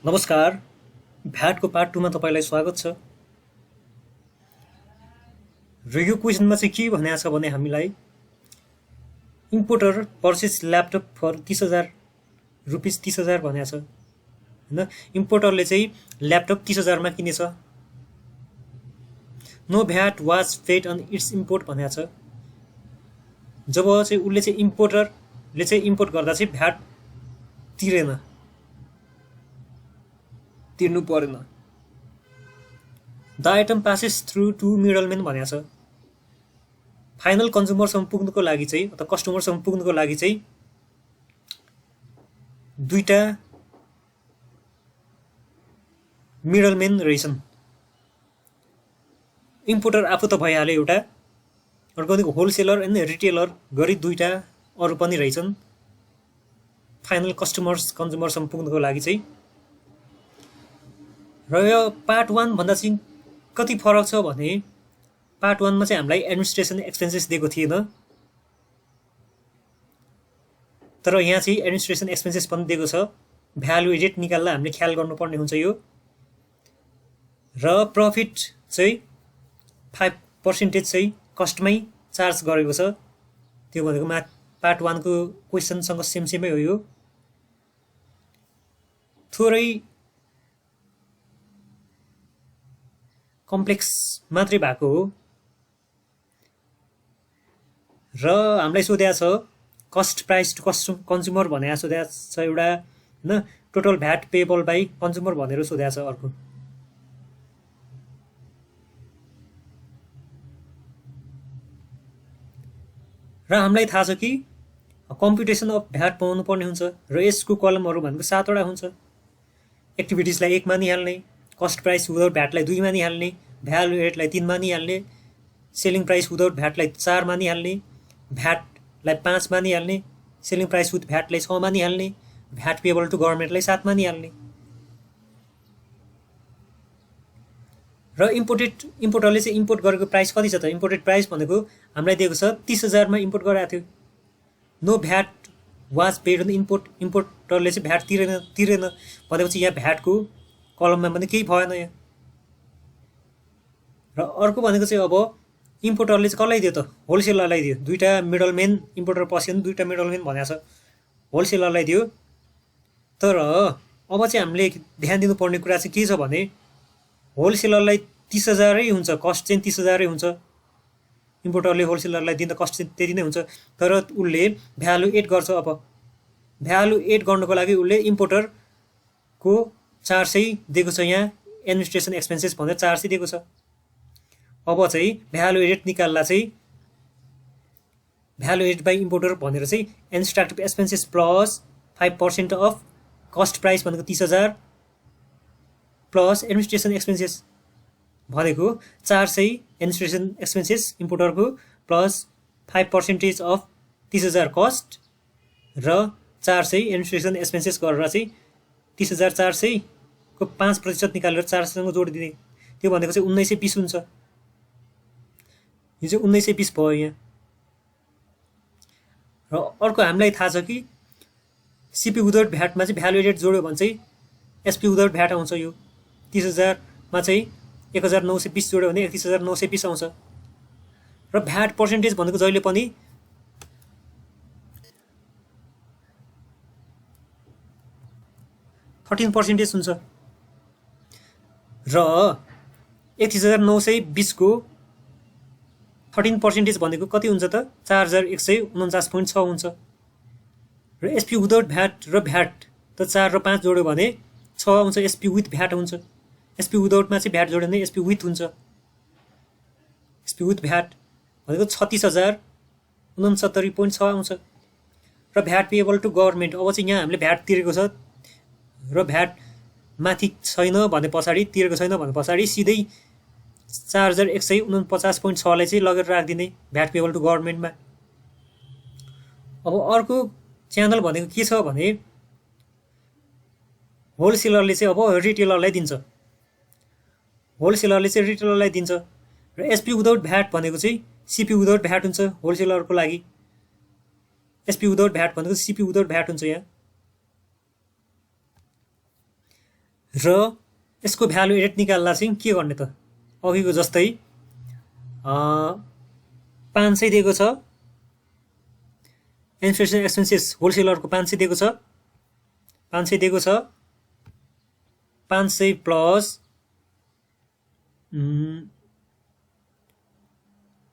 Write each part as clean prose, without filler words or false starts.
नमस्कार। भ्याटको पार्ट 2 मा तपाईलाई स्वागत छ। र यो क्वेशनमा चाहिँ के भनेको छ भने हामीलाई importer purchase laptop for 30,000 rupees 30,000 भनेको छ हैन। इम्पोर्टरले चाहिँ ल्यापटप 30,000 मा किनेछ। No VAT was paid on its import भनेको छ। जब चाहिँ उसले चाहिँ इम्पोर्टरले चाहिँ इम्पोर्ट गर्दा चाहिँ भ्याट तिर्नु परेन। The item passes through to middlemen भनेको छ। फाइनल कन्ज्युमरसम्म पुग्नुको लागि चाहिँ अथवा कस्टमरसम्म पुग्नुको लागि चाहिँ दुईटा मिडलमेन रहेछन्। इम्पोर्टर आफू त भइहाल्यो एउटा, अर्को होलसेलर एन्ड रिटेलर गरी दुईटा अरू पनि रहेछन् फाइनल कन्ज्युमरसम्म पुग्नुको लागि चाहिँ। र यो पार्ट 1 भन्दा चाहिँ कति फरक छ भने पार्ट 1 मा चाहिँ हामीलाई एडमिनिस्ट्रेसन एक्सपेन्सेस दिएको थिएन, तर यहाँ चाहिँ एडमिनिस्ट्रेसन एक्सपेन्सेस पनि दिएको छ। भ्यालु एडेड निकाल्दा हामीले ख्याल गर्नुपर्ने हुन्छ यो। र प्रफिट चाहिँ 5% चाहिँ कस्टमै चार्ज गरेको छ। त्यो भनेको पार्ट 1 को क्वेशनसँग सेमै हो। यो थोरै कम्प्लेक्स मात्रै भएको हो। र हामीलाई सोधेको छ कस्ट प्राइस टु कन्ज्युमर भनेर सोधेको छ एउटा हैन। Total VAT payable by consumer भनेर सोधेको छ अर्को। र हामीलाई थाहा छ कि कम्प्युटेसन अफ भ्याट पाउनु पर्ने हुन्छ र यसको कलमहरू भनेको 7 वटा हुन्छ। एक्टिभिटिजलाई 1 मा निहाल्ने, कस्ट प्राइस विदाउट भ्याटलाई 2 मा निहाल्ने, भ्यालु एडलाई 3 मा निहाल्ने, सेलिङ प्राइस विदाउट भ्याटलाई 4 मा निहाल्ने, भ्याटलाई 5 मा निहाल्ने, सेलिङ प्राइस विथ भ्याटलाई 6 मा निहाल्ने, भ्याट पेएबल टु गभर्नमेन्टलाई 7 मा निहाल्ने। र इम्पोर्टरले चाहिँ इम्पोर्ट गरेको प्राइस कति छ त? इम्पोर्टेड प्राइस भनेको हामीलाई दिएको छ 30,000 मा इम्पोर्ट गराएको थियो। No VAT was paid on import. इम्पोर्टरले चाहिँ भ्याट तिरेन भनेपछि यहाँ भ्याटको कलममा पनि केही भएन यहाँ। र अर्को भनेको चाहिँ अब इम्पोर्टरले चाहिँ कसलाई दियो त? होलसेलरलाई दियो। दुईटा मिडलमेन इम्पोर्टर पस्यो नि, दुईटा मिडलमेन भनेको छ, होलसेलरलाई दियो। तर अब चाहिँ हामीले ध्यान दिनुपर्ने कुरा चाहिँ के छ भने होलसेलरलाई 30,000 हुन्छ, कस्ट चाहिँ 30,000 हुन्छ। इम्पोर्टरले होलसेलरलाई दिँदा कस्ट चाहिँ त्यति नै हुन्छ। तर उसले भ्यालु एड गर्छ। अब भ्यालु एड गर्नको लागि उसले इम्पोर्टरको चार्ज चाहिँ दिएको छ। यहाँ एडमिनिस्ट्रेसन एक्सपेन्सेस भनेर चार्ज चाहिँ दिएको छ। अब चाहिँ भ्यालु एडेड निकाल्दा चाहिँ भ्यालु एडेड बाइ इम्पोर्टर भनेर चाहिँ administrative expenses plus 5% of cost price भनेको 30,000 प्लस एडमिनिस्ट्रेसन एक्सपेन्सेस भनेको चार्ज चाहिँ एडमिनिस्ट्रेसन एक्सपेन्सेस इम्पोर्टरको प्लस 5% अफ 30,000 कस्ट र चार्ज चाहिँ एडमिनिस्ट्रेसन एक्सपेन्सेस गरेर चाहिँ 30,400 को 5% निकालेर 400सँग जोडिदिने। त्यो भनेको चाहिँ 1920 हुन्छ। यो चाहिँ 1920 भयो यहाँ। र अर्को हामीलाई थाहा छ कि सिपी विदाउट भ्याटमा चाहिँ भ्यालु एडेड जोड्यो भने चाहिँ एसपी विदाउट भ्याट आउँछ। यो 30,000 मा चाहिँ 1920 जोड्यो भने 31,920 आउँछ। र भ्याट पर्सेन्टेज भनेको जहिले पनि 13% हुन्छ। र 31,920 को 13% भनेको कति हुन्छ त? 4,149.6 हुन्छ। र एसपी विदाउट भ्याट र भ्याट त 4 र 5 जोड्यो भने 6 आउँछ। एसपी विथ भ्याट हुन्छ। एसपी विदाउटमा चाहिँ भ्याट जोड्यो भने एसपी विथ हुन्छ। एसपी विथ भ्याट भनेको 36,069.6 आउँछ। र भ्याट पेएबल टु गभर्नमेन्ट अब चाहिँ यहाँ हामीले भ्याट तिरेको छ र भ्याट माथि छैन भने पछाडि तिरेको छैन भने पछाडि सिधै 4,149.6 लाई चाहिँ लगेर राखिदिने भ्याट पेएबल टु गभर्नमेन्टमा। अब अर्को च्यानल भनेको के छ भने होलसेलरले चाहिँ अब रिटेलरलाई दिन्छ। होलसेलरले चाहिँ रिटेलरलाई दिन्छ र एसपी विदाउट भ्याट भनेको चाहिँ सिपी विदाउट भ्याट हुन्छ होलसेलरको लागि। एसपी विदाउट भ्याट भनेको सिपी विदाउट भ्याट हुन्छ यहाँ। र यसको भ्यालु एडेड निकाल्दा चाहिँ के गर्ने त अघिको जस्तै 500 दिएको छ एडमिनिस्ट्रेसन एक्सपेन्सेस होलसेलरको 500 दिएको छ 500 दिएको छ 500 प्लस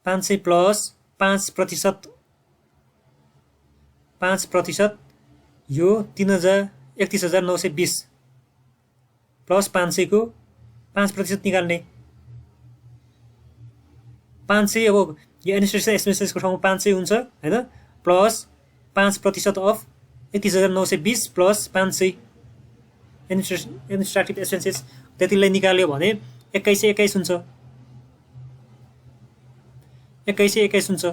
500 प्लस 5% 5% यो 31,920 प्लस 500 को 5% निकाल्ने 500 अब यो एडमिनिस्ट्रेसन एक्सपेन्सेसको ठाउँमा 500 हुन्छ हैन plus 5% of 31,920 plus 500 administrative expenses त्यतिलाई निकाल्यो भने 2121 हुन्छ 2121 हुन्छ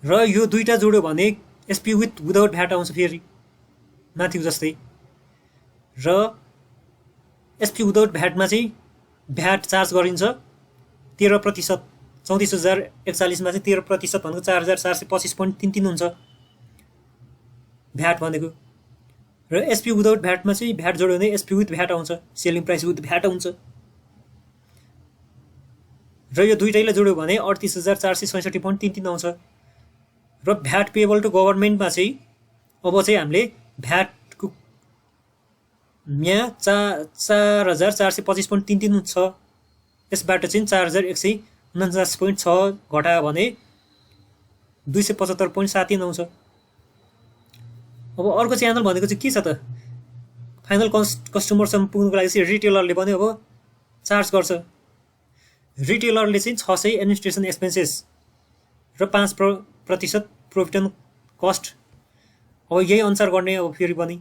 र यो दुईटा जोड्यो भने एसपी विथ विदाउट भ्याट आउँछ फेरि माथिको जस्तै र एसपी विदाउट भ्याटमा चाहिँ भ्याट चार्ज गरिन्छ 13% 34,041 मा चाहिँ 13% भनेको 4,425.33 हुन्छ भ्याट भनेको र एसपी विदाउट भ्याटमा चाहिँ भ्याट जोड्यो भने एसपी विथ भ्याट आउँछ सेलिङ प्राइस विथ भ्याट आउँछ र यो दुईटैलाई जोड्यो भने 38,466.33 आउँछ र भ्याट पेएबल टु गभर्नमेन्टमा चाहिँ अब चाहिँ हामीले भ्याटको यहाँ 4,425.33 छ यसबाट चाहिँ 4,149.6 घटायो भने 275.73 आउँछ अब अर्को च्यानल भनेको चाहिँ के छ त फाइनल कस्टमरसम्म पुग्नुको लागि चाहिँ रिटेलरले पनि अब चार्ज गर्छ रिटेलरले चाहिँ 600 एडमिनिस्ट्रेसन एक्सपेन्सेस र 5% प्रोफिट एन्ड कस्ट अब यही अनुसार गर्ने अब फेरि पनि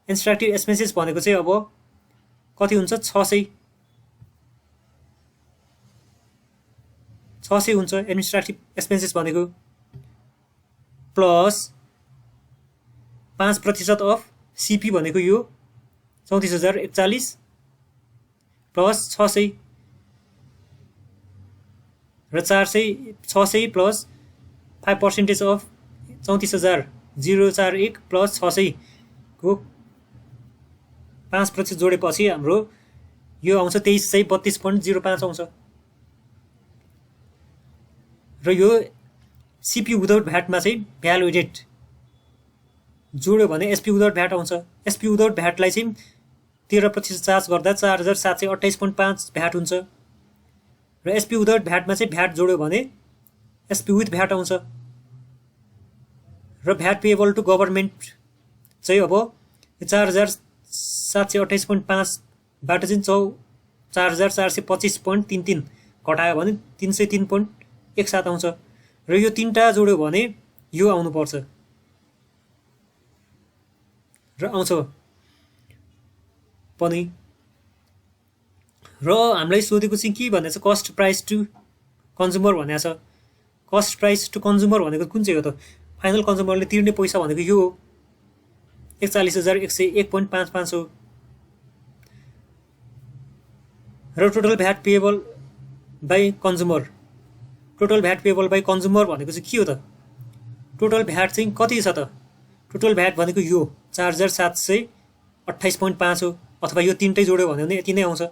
एडमिनिस्ट्रेटिभ एक्सपेन्सेस भनेको चाहिँ अब कति हुन्छ 600 हुन्छ एडमिनिस्ट्रेटिभ एक्सपेन्सेस भनेको प्लस 5% अफ सिपी भनेको यो 34,041 प्लस 600 र 600 प्लस 5% अफ 34,041 प्लस 600 को 5% जोडेपछि हाम्रो यो आउँछ 2332.05 आउँछ र यो सिपी विदाउट भ्याटमा चाहिँ भ्यालु एडेड जोड्यो भने एसपी विदाउट भ्याट आउँछ एसपी विदाउट भ्याटलाई चाहिँ 13% चार्ज गर्दा 4,728.5 भ्याट हुन्छ र एसपी विदाउट भ्याटमा चाहिँ भ्याट जोड्यो भने एसपी विथ भ्याट आउँछ र भ्याट पेएबल टु गभर्नमेन्ट चाहिँ अब 4,728.5 बाट चाहिँ 4,425.33 घटायो भने 303.17 आउँछ र यो तीनटा जोड्यो भने यो आउनुपर्छ र आउँछ पनि र हामीलाई सोधेको चाहिँ के भनेको छ कस्ट प्राइस टु कन्ज्युमर भनेको छ कस्ट प्राइस टु कन्ज्युमर भनेको कुन चाहिँ हो त फाइनल कन्ज्युमरले तिर्ने पैसा भनेको यो हो 41,101.55 हो र total VAT payable by consumer total VAT payable by consumer भनेको चाहिँ के हो त टोटल भ्याट चाहिँ कति छ त टोटल भ्याट भनेको यो 4,728.5 हो अथवा यो तीनटै जोड्यो भने यति नै आउँछ